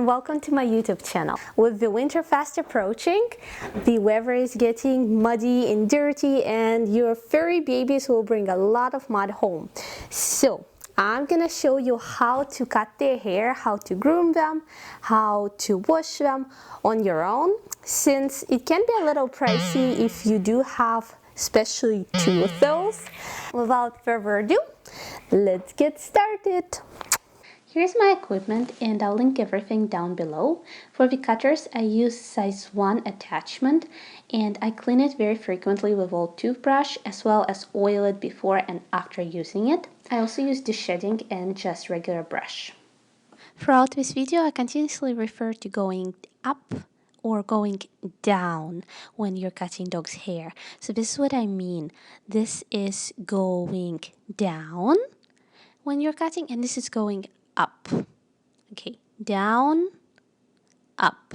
welcome to my YouTube channel. With the winter fast approaching, the weather is getting muddy and dirty and your furry babies will bring a lot of mud home. So I'm gonna show you how to cut their hair, how to groom them, how to wash them on your own, since it can be a little pricey if you do have especially two of those. Without further ado, let's get started. Here's my equipment and I'll link everything down below. For the cutters, I use size 1 attachment and I clean it very frequently with old toothbrush as well as oil it before and after using it. I also use de-shedding and just regular brush. Throughout this video, I continuously refer to going up or going down when you're cutting dog's hair. So this is what I mean. This is going down when you're cutting and this is going up. Okay, down, up.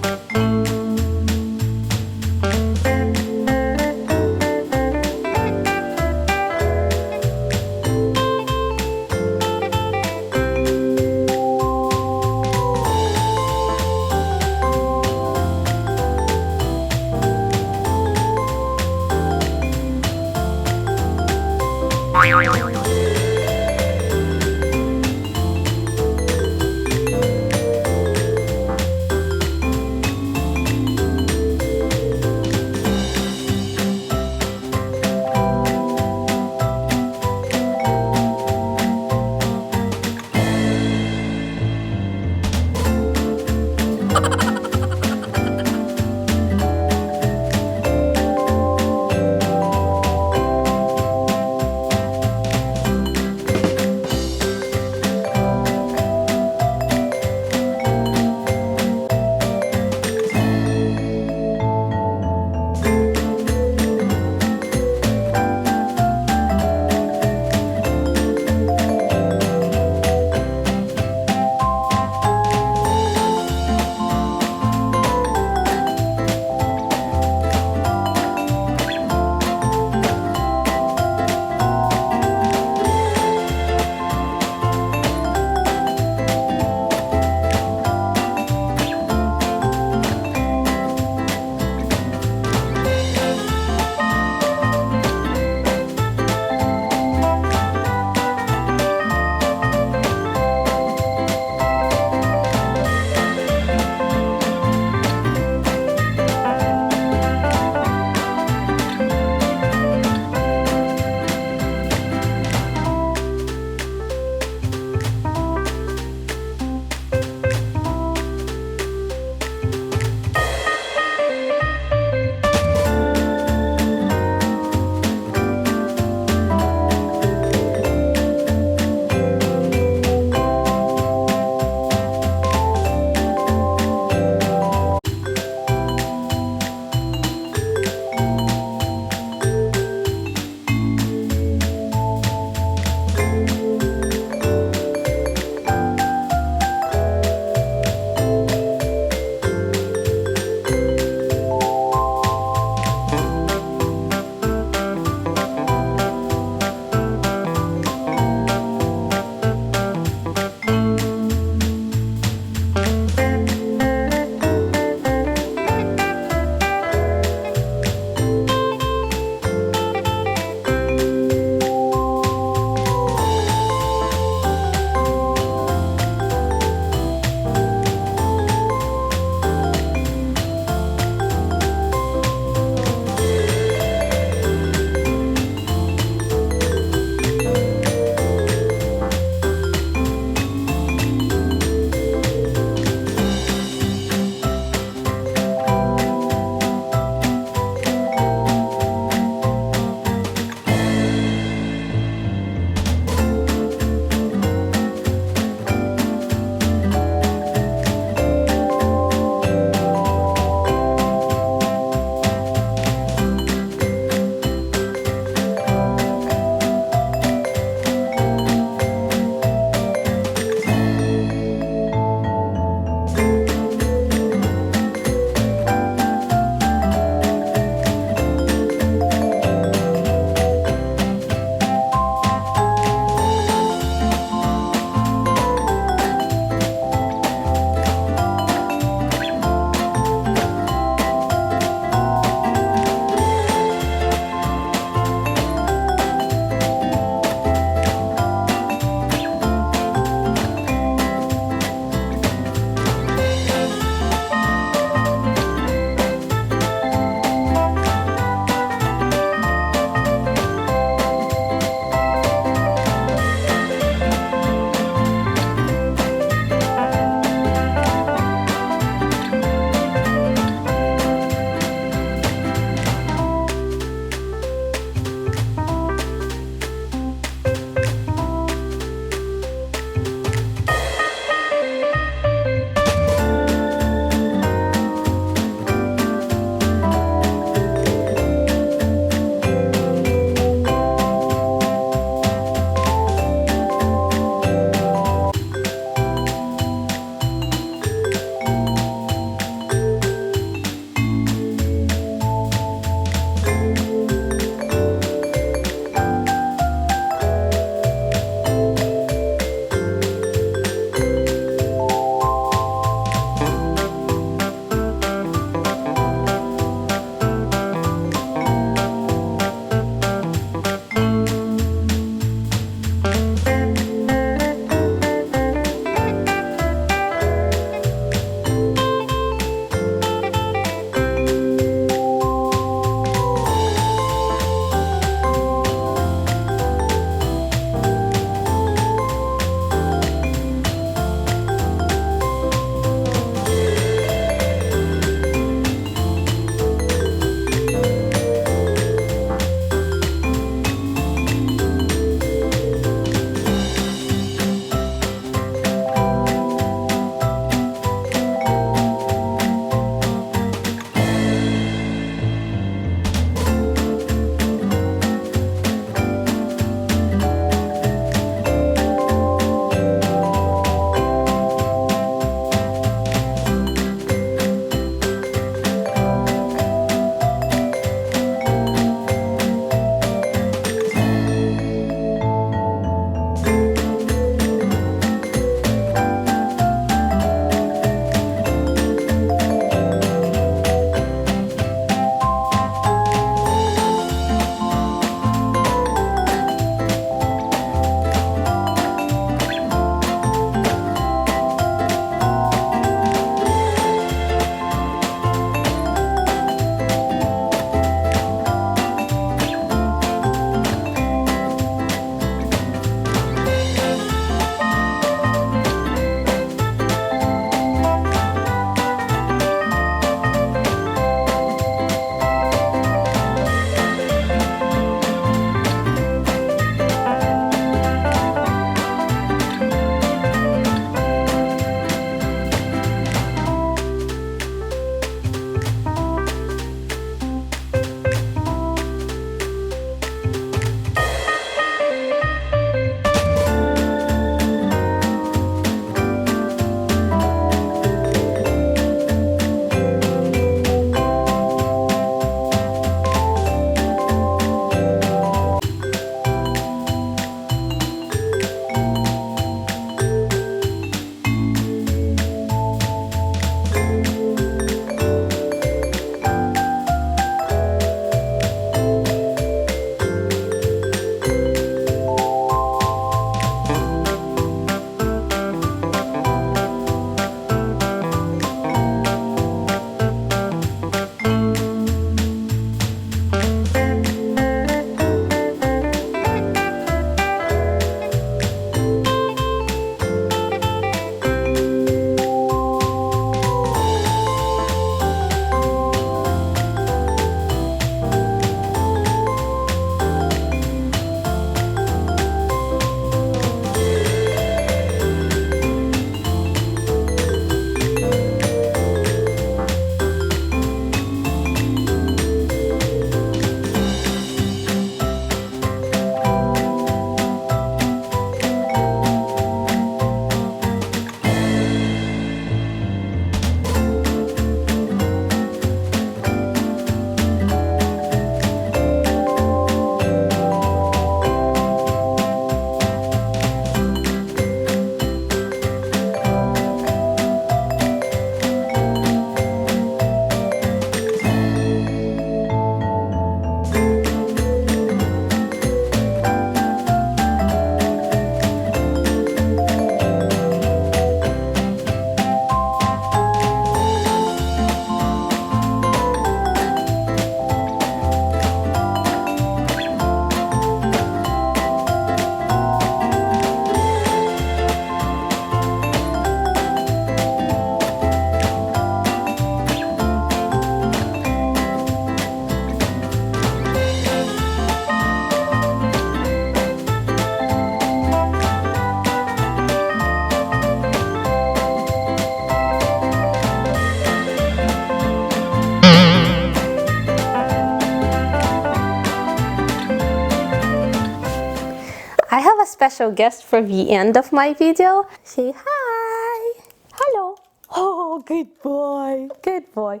special guest for the end of my video. Say hi. Hello. Oh, good boy. Good boy.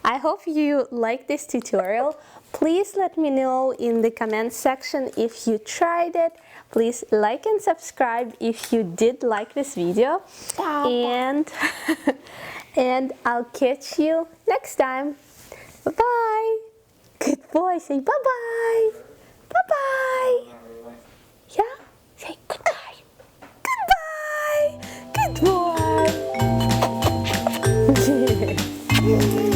I hope you like this tutorial. Please let me know in the comment section if you tried it. Please like and subscribe if you did like this video. And and I'll catch you next time. Bye-bye. Good boy. Say bye-bye. Bye-bye. Yeah? Say goodbye. Goodbye. Good boy.